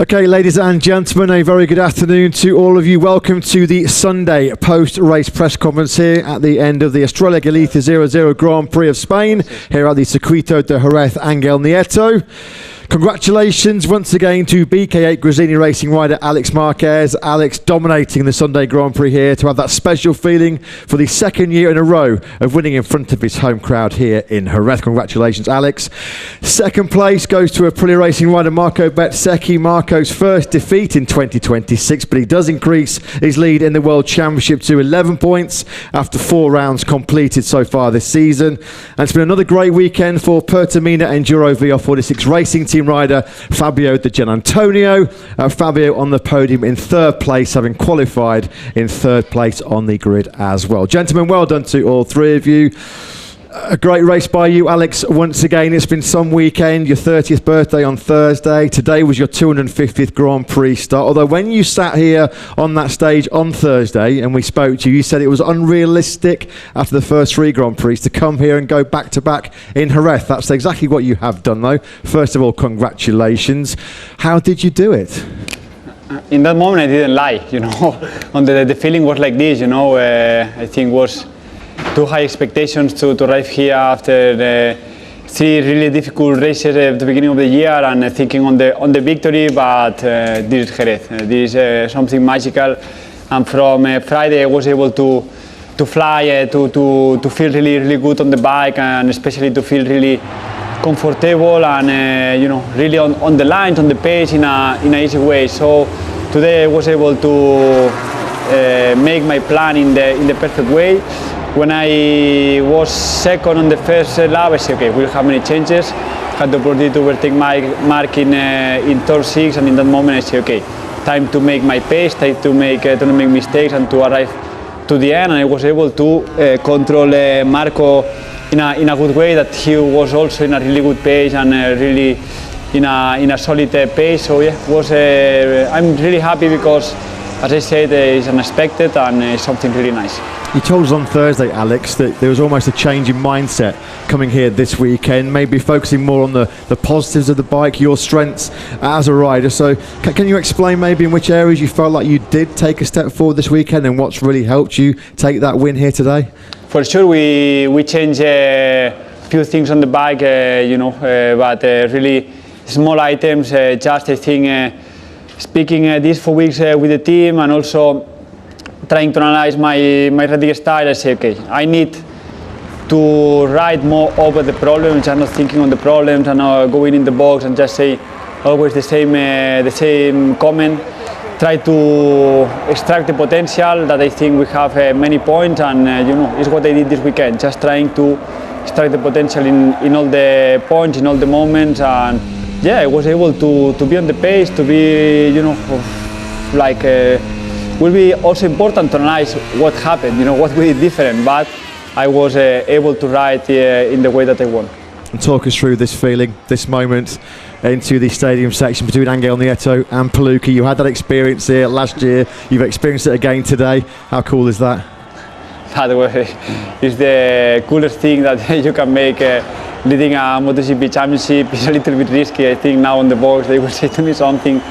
Okay, ladies and gentlemen, a very good afternoon to all of you. Welcome to the Sunday post-race press conference here at the end of the Estrella Galicia 00 Grand Prix of Spain, here at the Sirkuit Jerez Angel Nieto. Congratulations once again to BK8 Gresini racing rider Alex Marquez. Alex dominating the Sunday Grand Prix here to have that special feeling for the second year in a row of winning in front of his home crowd here in Jerez. Congratulations, Alex. Second place goes to Aprilia racing rider Marco Bezzecchi. Marco's first defeat in 2026, but he does increase his lead in the World Championship to 11 points after 4 rounds completed so far this season. And it's been another great weekend for Pertamina Enduro VR46 racing team rider Fabio Di Giannantonio. Fabio on the podium in 3rd place, having qualified in 3rd place on the grid as well. Gentlemen, well done to all 3 of you. A great race by you, Alex. Once again, it's been some weekend. Your 30th birthday on Thursday. Today was your 250th Grand Prix start. Although when you sat here on that stage on Thursday and we spoke to you, you said it was unrealistic after the first 3 Grand Prix to come here and go back-to-back in Jerez. That's exactly what you have done, though. First of all, congratulations. How did you do it? In that moment, I didn't lie, you know. The feeling was like this, you know. I think was too high expectations to arrive here after 3 really difficult races at the beginning of the year, and thinking on the victory. But this is Jerez. This is something magical. And from Friday, I was able to fly, to feel really good on the bike, and especially to feel really comfortable and you know, really on the lines, on the pace in a easy way. So today I was able to make my plan in the perfect way. When I was second on the first lap, I said, okay, we'll have many changes. Had the opportunity to overtake Marc in turn 6, and in that moment I said, okay, time to make my pace, time to not make mistakes and to arrive to the end. And I was able to control Marco in a good way, that he was also in a really good pace and really in a solid pace. So yeah, I'm really happy because, as I said, it's unexpected and it's something really nice. You told us on Thursday, Alex, that there was almost a change in mindset coming here this weekend, maybe focusing more on the positives of the bike, your strengths as a rider. So can you explain maybe in which areas you felt like you did take a step forward this weekend and what's really helped you take that win here today? For sure, we changed a few things on the bike, you know, but really small items. Just I think speaking these 4 weeks with the team, and also trying to analyze my riding style, I say, okay, I need to ride more over the problems and not thinking on the problems and not going in the box and just say always the same comment. Try to extract the potential that I think we have many points, and you know, it's what I did this weekend, just trying to extract the potential in all the points, in all the moments. And yeah, I was able to be on the pace, to be, you know, like will be also important to analyze what happened, you know, what we did different, but I was able to ride in the way that I want. And talk us through this feeling, this moment into the stadium section between Angel Nieto and Paluca. You had that experience here last year, you've experienced it again today. How cool is that? That is the coolest thing that you can make. Leading a Motogp championship is a little bit risky. I think now on the box they will say to me something,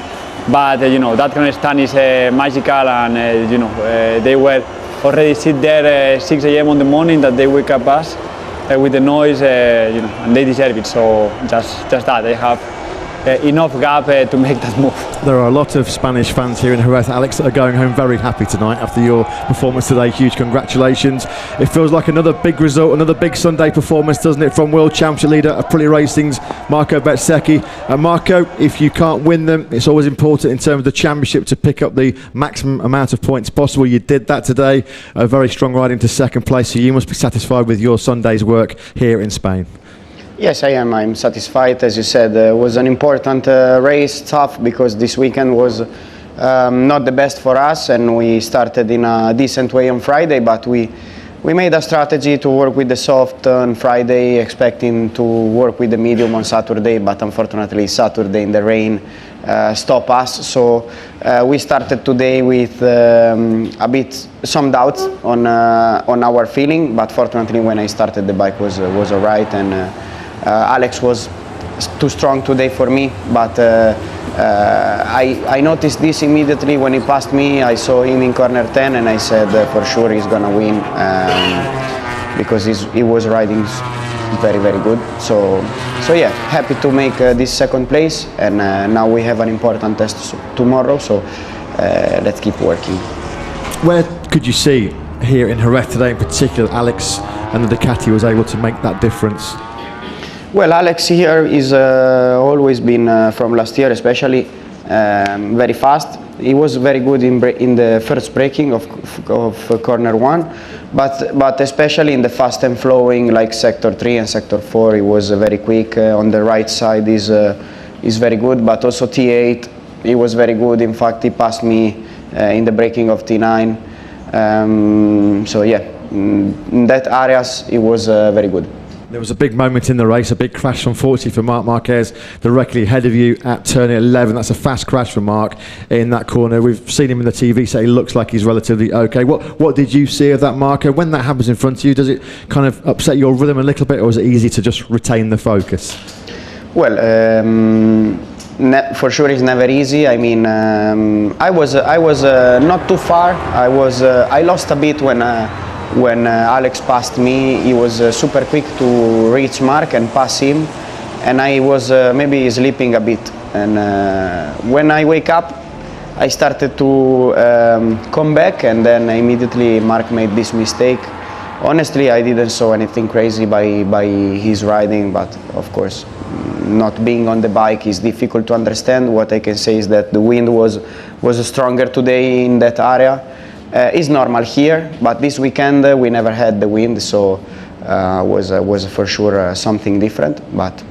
but you know, that kind of stand is magical, and you know, they were already sit there 6 a.m. on the morning that they wake up us with the noise, you know, and they deserve it. So just that they have enough gap to make that move. There are a lot of Spanish fans here in Jerez, Alex, that are going home very happy tonight after your performance today. Huge congratulations. It feels like another big result, another big Sunday performance, doesn't it, from World Championship leader Aprilia Racing's Marco Bezzecchi. And Marco, if you can't win them, it's always important in terms of the championship to pick up the maximum amount of points possible. You did that today. A very strong ride into second place, so you must be satisfied with your Sunday's work here in Spain. Yes, I am. I'm satisfied. As you said, it was an important race, tough, because this weekend was not the best for us, and we started in a decent way on Friday, but we made a strategy to work with the soft on Friday, expecting to work with the medium on Saturday, but unfortunately Saturday in the rain stopped us. So we started today with some doubts on our feeling, but fortunately when I started the bike was all right, and Alex was too strong today for me, but I noticed this immediately when he passed me. I saw him in corner 10 and I said for sure he's gonna win because he was riding very, very good. So yeah, happy to make this second place, and now we have an important test tomorrow, so let's keep working. Where could you see here in Jerez today in particular Alex and the Ducati was able to make that difference? Well, Alex here is always been from last year especially very fast. He was very good in the first braking of corner 1, but especially in the fast and flowing like sector 3 and sector 4 he was very quick. On the right side is very good, but also T8 he was very good. In fact, he passed me in the braking of T9. So yeah, in that areas he was very good. There was a big moment in the race, a big crash unfortunately for Marquez directly ahead of you at turn 11. That's a fast crash for Marc in that corner. We've seen him in the TV, so he looks like he's relatively okay. What did you see of that, Marco? When that happens in front of you, does it kind of upset your rhythm a little bit, or is it easy to just retain the focus? Well, for sure it's never easy. I mean, I was not too far. I lost a bit when Alex passed me. He was super quick to reach Marc and pass him, and I was maybe sleeping a bit. And when I wake up, I started to come back, and then immediately Marc made this mistake. Honestly, I didn't saw anything crazy by his riding, but of course, not being on the bike is difficult to understand. What I can say is that the wind was stronger today in that area. It's normal here, but this weekend we never had the wind, so was for sure something different. But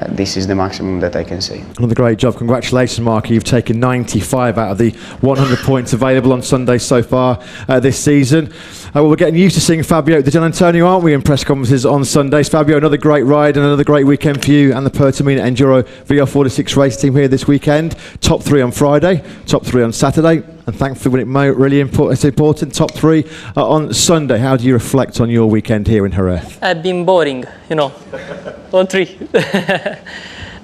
this is the maximum that I can say. Another great job. Congratulations, Marc. You've taken 95 out of the 100 points available on Sunday so far this season. Well, we're getting used to seeing Fabio Di Giannantonio, aren't we, in press conferences on Sundays. Fabio, another great ride and another great weekend for you and the Pertamina Enduro VR46 race team here this weekend. Top 3 on Friday, top 3 on Saturday, and thankfully, really important, top 3 on Sunday. How do you reflect on your weekend here in Jerez? I've been boring, you know, on 3.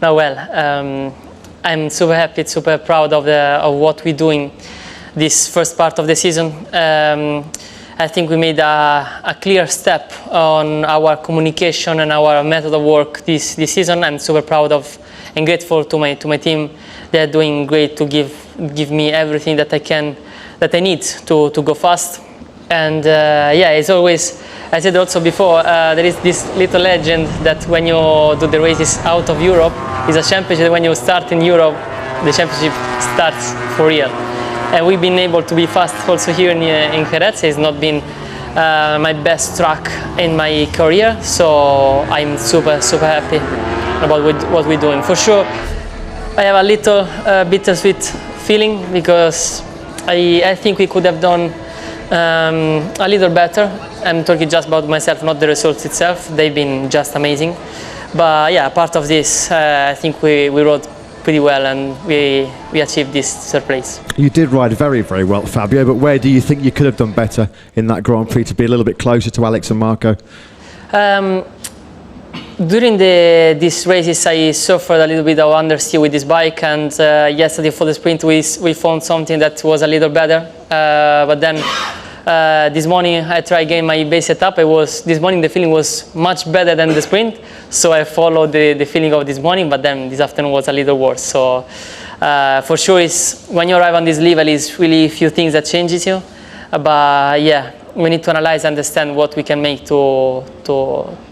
No, well, I'm super happy, super proud of what we're doing this first part of the season. I think we made a clear step on our communication and our method of work this season. I'm super proud of and grateful to my team. They're doing great to give me everything that I need to go fast. And yeah, it's always, I said also before, there is this little legend that when you do the races out of Europe, it's a championship. When you start in Europe, the championship starts for real. And we've been able to be fast also here in Jerez. It's not been my best track in my career, so I'm super happy about what we're doing. For sure, I have a little bittersweet feeling because I think we could have done a little better. I'm talking just about myself, not the results itself. They've been just amazing. But yeah, part of this, I think we rode pretty well and we achieved this third place. You did ride very well, Fabio, but where do you think you could have done better in that Grand Prix to be a little bit closer to Alex and Marco? During these races I suffered a little bit of understeer with this bike, and yesterday for the sprint we found something that was a little better, but then this morning I tried again my base setup. This morning the feeling was much better than the sprint, so I followed the feeling of this morning, but then this afternoon was a little worse. So for sure, when you arrive on this level, it's really few things that changes you, but yeah, we need to analyze and understand what we can make to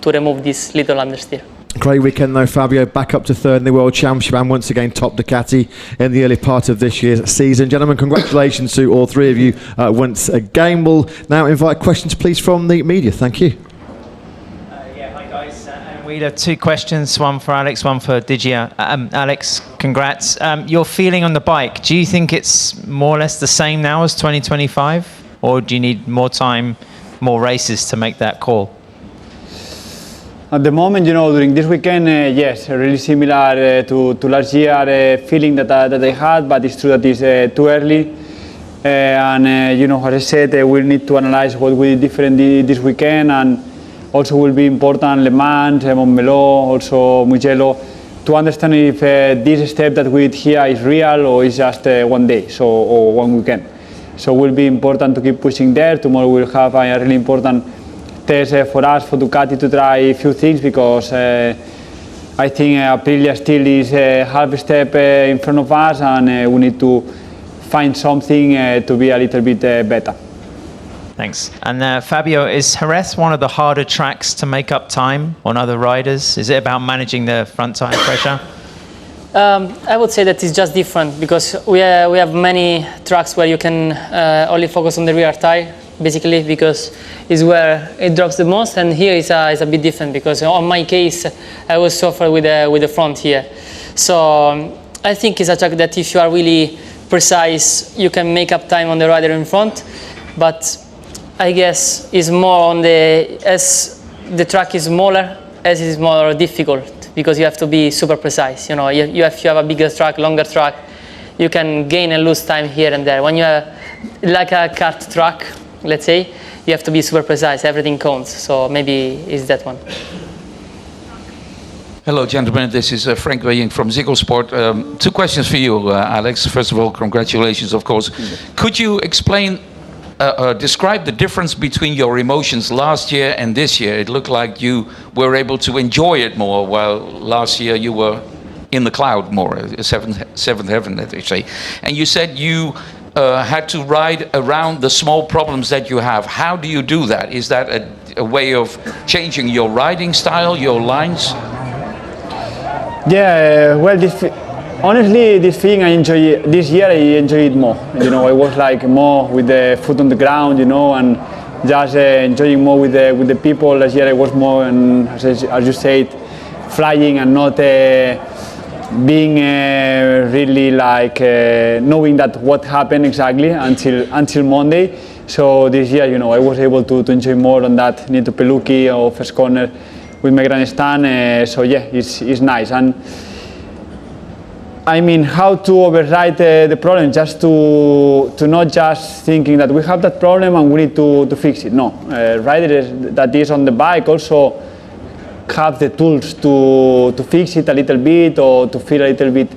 remove this little understeer. Great weekend though, Fabio, back up to third in the World Championship and once again top Ducati in the early part of this year's season. Gentlemen, congratulations to all three of you once again. We'll now invite questions please from the media. Thank you. Yeah, hi guys. We have 2 questions, one for Alex, one for Digia. Alex, congrats. Your feeling on the bike, do you think it's more or less the same now as 2025? Or do you need more time, more races to make that call? At the moment, you know, during this weekend, yes, really similar to last year feeling that I had, but it's true that it's too early. And, you know, as I said, we'll need to analyze what we did different this weekend, and also will be important Le Mans, Montmeló, also Mugello, to understand if this step that we did here is real or is just one day, or one weekend. So it will be important to keep pushing there. Tomorrow we'll have a really important test for us, for Ducati, to try a few things, because I think Aprilia still is half a step in front of us, and we need to find something to be a little bit better. Thanks. And Fabio, is Jerez one of the harder tracks to make up time on other riders? Is it about managing the front tire pressure? I would say that it's just different, because we have many tracks where you can only focus on the rear tire, basically, because it's where it drops the most, and here is a bit different, because on my case I will suffer with the front here. So I think it's a track that if you are really precise, you can make up time on the rider in front, but I guess it's more on as the track is smaller, as it is more difficult, because you have to be super precise. You know, if you have a bigger track, longer track, you can gain and lose time here and there. When you have like a kart track, let's say, you have to be super precise, everything counts. So maybe it's that one. Hello, gentlemen. This is Frank Weying from Ziggo Sport. 2 questions for you, Alex. First of all, congratulations, of course. Could you explain, describe the difference between your emotions last year and this year? It looked like you were able to enjoy it more, while last year you were in the cloud more, seventh heaven, as they say. And you said you had to ride around the small problems that you have. How do you do that? Is that a way of changing your riding style, your lines? Yeah, well, honestly, this thing I enjoy. This year I enjoy it more. You know, I was like more with the foot on the ground, you know, and just enjoying more with the people. Last year I was more, and as you said, flying and not being really like knowing that what happened exactly until Monday. So this year, you know, I was able to enjoy more on that Nieto Peluki or first corner with my grandstand. So yeah, it's nice. And I mean, how to override the problem, just to not just thinking that we have that problem and we need to fix it. No, riders that is on the bike also have the tools to fix it a little bit, or to feel a little bit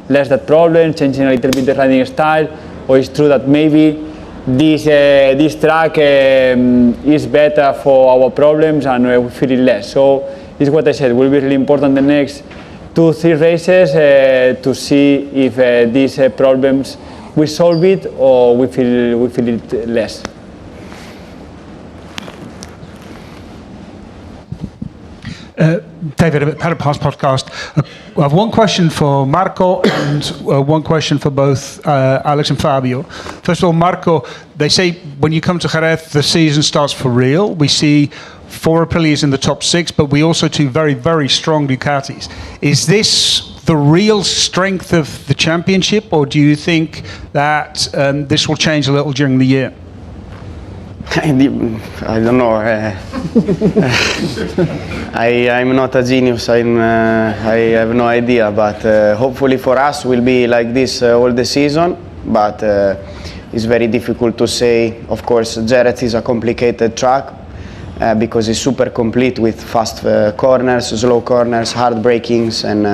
less that problem, changing a little bit the riding style. Or it's true that maybe this track is better for our problems and we feel it less. So it's what I said, it will be really important the next 2-3 races to see if these problems we solve it or we feel it less. David at Paddock Pass Podcast. I have one question for Marco and one question for both Alex and Fabio. First of all, Marco, they say when you come to Jerez, the season starts for real. We see 4 Aprilias in the top 6, but we also 2 very, very strong Ducatis. Is this the real strength of the championship, or do you think that this will change a little during the year? I don't know. I'm not a genius. I have no idea. But hopefully for us, will be like this all the season. But it's very difficult to say. Of course, Jerez is a complicated track because it's super complete with fast corners, slow corners, hard brakings, and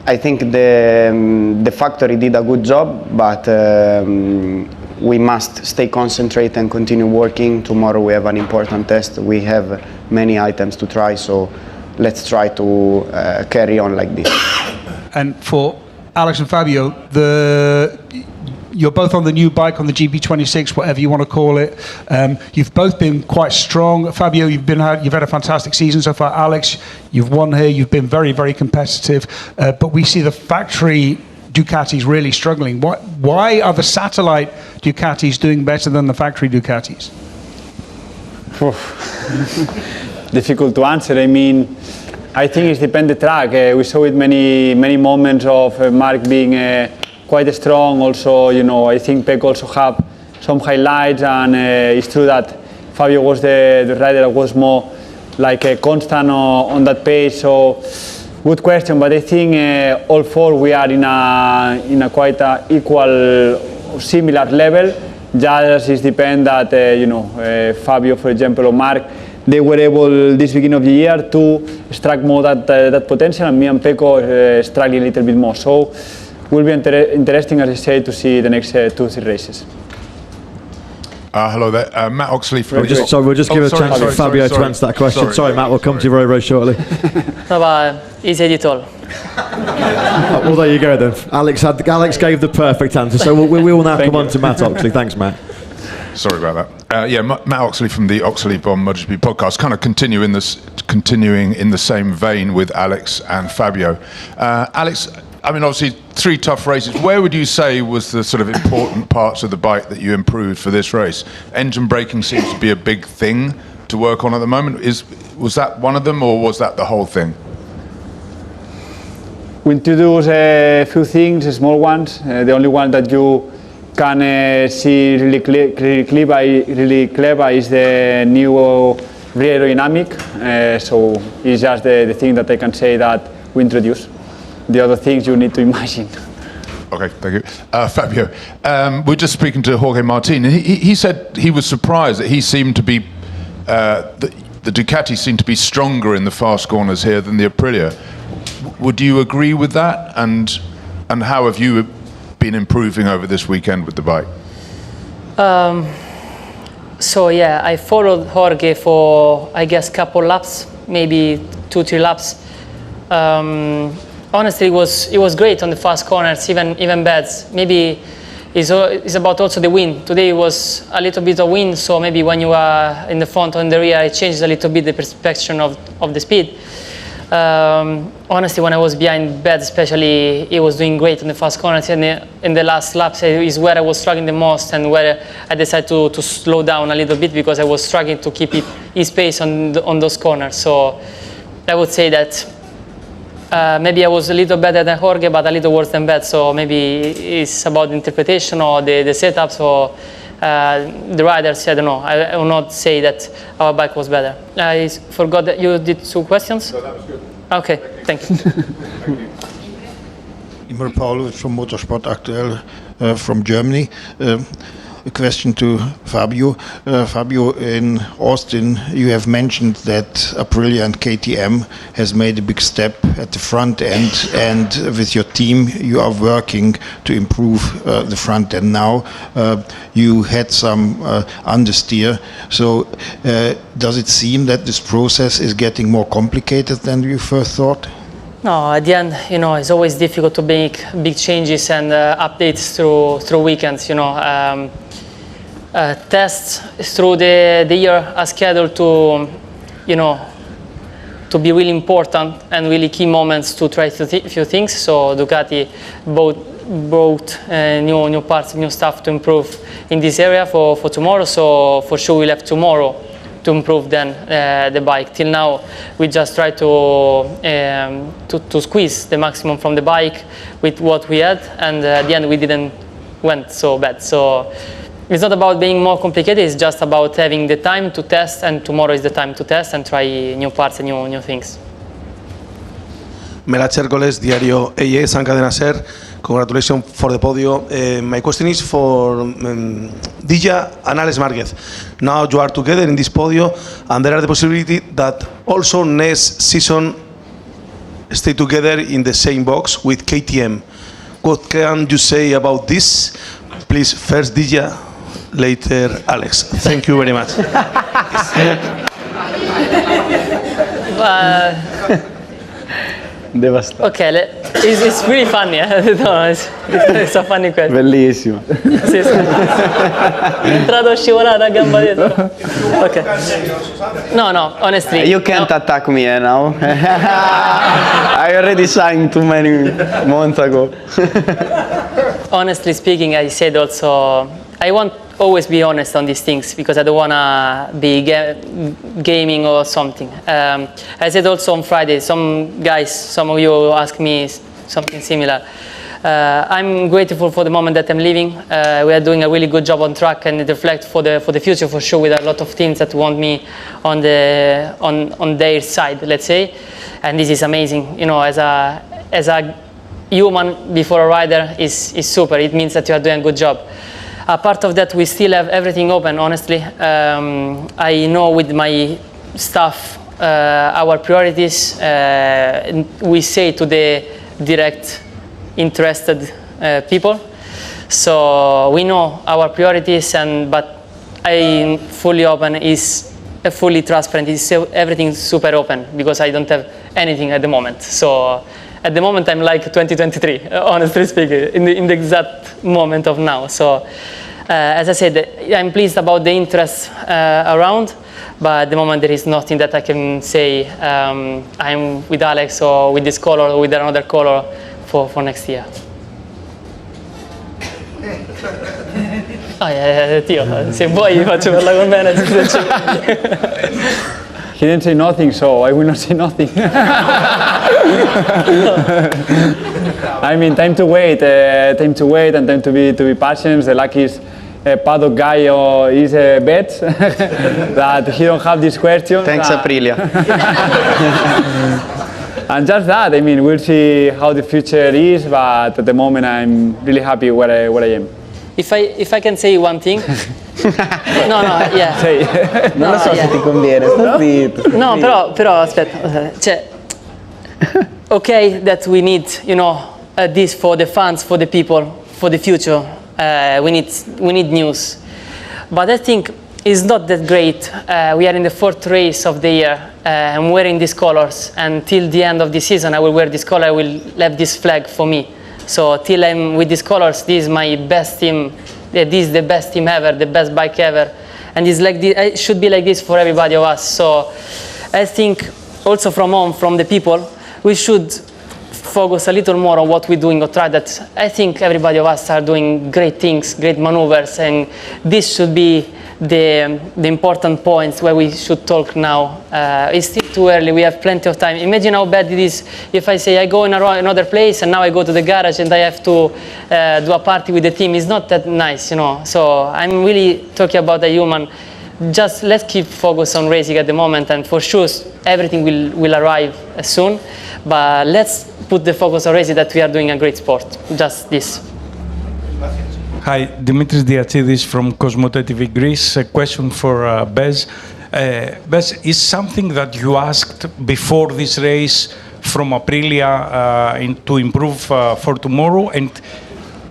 I think the factory did a good job. But we must stay concentrated and continue working. Tomorrow we have an important test. We have many items to try, so let's try to carry on like this. And for Alex and Fabio, you're both on the new bike, on the GP26, whatever you want to call it. You've both been quite strong. Fabio, you've had a fantastic season so far. Alex, you've won here. You've been very, very competitive. But we see the factory Ducatis really struggling. Why are the satellite Ducatis doing better than the factory Ducatis? Difficult to answer. I mean, I think it depends the track. We saw it many moments of Marc being quite strong. Also, you know, I think Pec also have some highlights, and it's true that Fabio was the rider that was more like a constant on that pace. So. Good question, but I think all 4 we are in a quite equal, similar level. Just it depends that you know Fabio, for example, or Marc, they were able this beginning of the year to extract more that potential, and me and Pecco struggling a little bit more. So will be interesting, as I say, to see the next 2-3 races. Hello there, Matt Oxley from... We'll just give a chance to Fabio to answer that question. Sorry, Matt, we'll come to you very, very shortly. No, but he said it all. Well, there you go then. Alex gave the perfect answer, so we will now come on to Matt Oxley. Thanks, Matt. Sorry about that. Matt Oxley from the Oxley Bomb Motogp podcast, kind of continuing in the same vein with Alex and Fabio. Alex, I mean, obviously 3 tough races. Where would you say was the sort of important parts of the bike that you improved for this race? Engine braking seems to be a big thing to work on at the moment. Was that one of them, or was that the whole thing? We introduced a few things, small ones. The only one that you can see really clever is the new rear aerodynamic. So it's just the thing that I can say that we introduced. The other things you need to imagine. Okay, thank you. Fabio, we're just speaking to Jorge Martin. He said he was surprised that he seemed to be, the Ducati seemed to be stronger in the fast corners here than the Aprilia. Would you agree with that? And how have you been improving over this weekend with the bike? So yeah, I followed Jorge for, I guess, couple laps, maybe 2-3 laps. Honestly, it was great on the fast corners, even beds. Maybe it's about also the wind. Today was a little bit of wind, so maybe when you are in the front or in the rear, it changes a little bit the perception of the speed. Honestly, when I was behind bed, especially, it was doing great on the fast corners. And in the last laps is where I was struggling the most, and where I decided to slow down a little bit, because I was struggling to keep his pace on those corners. So I would say that maybe I was a little better than Jorge, but a little worse than bad. So maybe it's about the interpretation or the setups or the riders. I don't know. I will not say that our bike was better. I forgot that you did 2 questions. No, that was good. Okay, thank you. Imre Paulus from Motorsport Aktuell from Germany. A question to Fabio. Fabio, in Austin, you have mentioned that Aprilia and KTM has made a big step at the front end, and with your team, you are working to improve the front end now. You had some understeer. So does it seem that this process is getting more complicated than you first thought? No, at the end, it's always difficult to make big changes and updates through weekends. Tests through the year are scheduled to be really important and really key moments to try a few things. So Ducati brought new parts, new stuff to improve in this area for tomorrow. So for sure we'll have tomorrow to improve then the bike. Till now we just try to squeeze the maximum from the bike with what we had, and at the end we didn't went so bad. So it's not about being more complicated, it's just about having the time to test, and tomorrow is the time to test and try new parts and new things. Mela Chércoles, Diario AS and Cadena Ser. Congratulations for the podium. My question is for Digia and Alex Marquez. Now you are together in this podium, and there are the possibility that also next season stay together in the same box with KTM. What can you say about this? Please, first Digia, later Alex. Thank you very much. Okay, it's really funny. No, it's a funny question. Bellissimo. Sì, sì. È entrato scivolato a gamba dietro. Okay. No, honestly. You can't attack me now. I already signed too many months ago. Honestly speaking, I said also, I want always be honest on these things, because I don't want to be gaming or something. I said also on Friday, some of you asked me something similar. I'm grateful for the moment that I'm living. We are doing a really good job on track, and it reflects for the future for sure, with a lot of teams that want me on their side, let's say. And this is amazing. As a human before a rider is super. It means that you are doing a good job. Apart of that, we still have everything open, honestly. I know with my staff our priorities. We say to the direct interested people. So we know our priorities, but I'm fully open, is fully transparent, is everything super open, because I don't have anything at the moment. So at the moment I'm like 2023, honestly speaking, in the exact moment of now. So as I said, I'm pleased about the interest around, but at the moment there is nothing that I can say I'm with Alex or with this color or with another color for next year. Tio, se vuoi faccio parla con me. He didn't say nothing, so I will not say nothing. I mean, time to wait, and time to be patient. The luckiest paddock guy is Betz, that he don't have this question. Thanks, Aprilia. And just that, I mean, we'll see how the future is, but at the moment I'm really happy where I am. If I can say one thing. No, yeah. Non lo so se ti conviene, sta zitto. No, però aspetta, cioè, okay that we need, this for the fans, for the people, for the future. We need news, but I think it's not that great. We are in the 4th race of the year. I'm wearing these colors, and till the end of the season I will wear this color. I will have this flag for me. So till I'm with these colors, this is my best team. This is the best team ever, the best bike ever, and it's like this, it should be like this for everybody of us. So I think also from home, from the people, we should focus a little more on what we're doing or try that. I think everybody of us are doing great things, great maneuvers, and this should be the important points where we should talk now. It's still too early, we have plenty of time. Imagine how bad it is if I say I go in another place and now I go to the garage and I have to do a party with the team. It's not that nice, So I'm really talking about the human. Just let's keep focus on racing at the moment, and for sure everything will arrive soon. But let's put the focus on racing, that we are doing a great sport. Just this. Hi, Dimitris Diatsidis from Cosmote TV Greece. A question for Bez. Bez, is something that you asked before this race from Aprilia to improve for tomorrow, and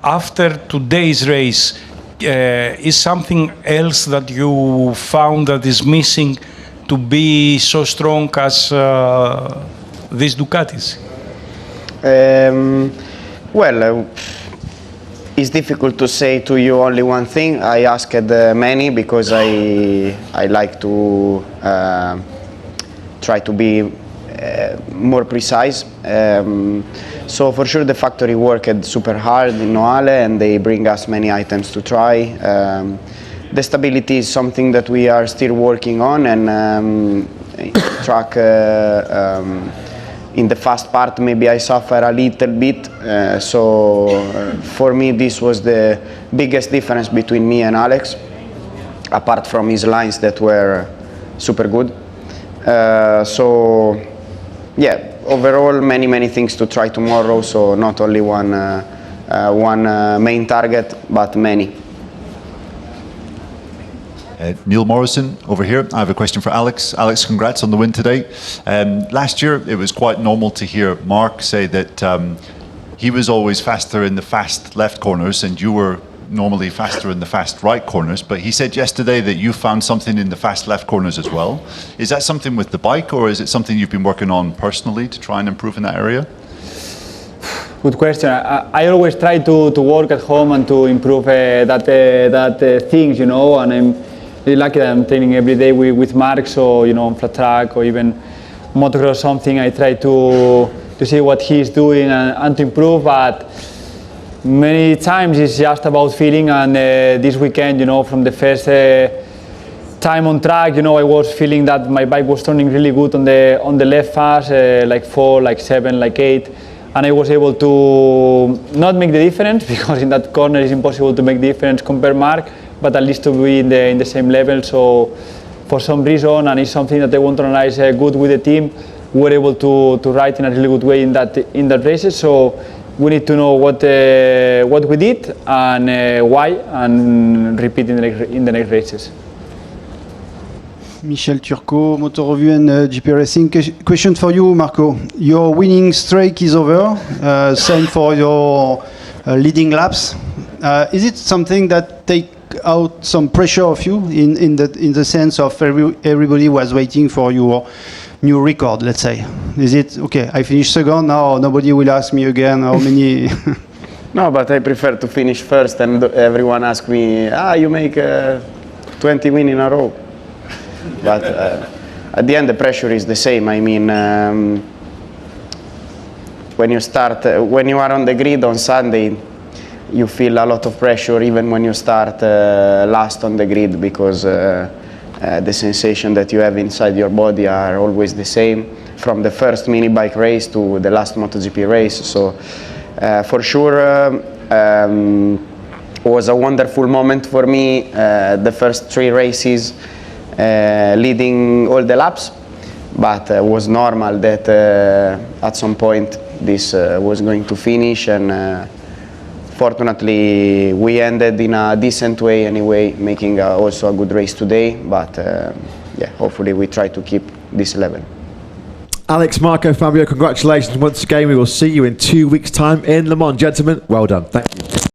after today's race, is something else that you found that is missing to be so strong as these Ducatis? It's difficult to say to you only one thing. I asked many because I like to try to be more precise. So for sure the factory worked super hard in Noale, and they bring us many items to try. The stability is something that we are still working on, and track in the fast part maybe I suffer a little bit, so for me this was the biggest difference between me and Alex, apart from his lines that were super good. So yeah, overall many things to try tomorrow, so not only one main target, but many. Neil Morrison over here. I have a question for Alex. Alex, congrats on the win today. Last year it was quite normal to hear Marc say that he was always faster in the fast left corners and you were normally faster in the fast right corners, but he said yesterday that you found something in the fast left corners as well. Is that something with the bike, or is it something you've been working on personally to try and improve in that area? Good question. I always try to work at home and to improve that things, and I'm really lucky that I'm training every day with Marc, so on flat track or even motocross or something, I try to see what he's doing and to improve, but many times it's just about feeling, and this weekend, from the first time on track, I was feeling that my bike was turning really good on the left fast, like 4, like 7, like 8, and I was able to not make the difference, because in that corner it's impossible to make the difference compared to Marc, but at least to be in the same level. So for some reason, and it's something that I want to analyze good with the team, we're able to ride in a really good way in that races. So we need to know what we did and why, and repeat in the next races. Michel Turcot, Motor Review and GP Racing. Question for you, Marco. Your winning streak is over. Same for your leading laps. Is it something that take out some pressure of you in the sense of everybody was waiting for your new record, let's say? Is it okay? I finished second now. Nobody will ask me again how many. No, but I prefer to finish first, and everyone asks me, you make 20 wins in a row. But at the end, the pressure is the same. I mean, when you start, when you are on the grid on Sunday, you feel a lot of pressure even when you start last on the grid, because the sensation that you have inside your body are always the same from the first mini bike race to the last MotoGP race. So for sure was a wonderful moment for me, the first 3 races leading all the laps, but it was normal that at some point this was going to finish, and fortunately we ended in a decent way anyway, making also a good race today, but yeah, hopefully we try to keep this level. Alex, Marco, Fabio, congratulations once again. We will see you in 2 weeks' time in Le Mans. Gentlemen, well done. Thank you.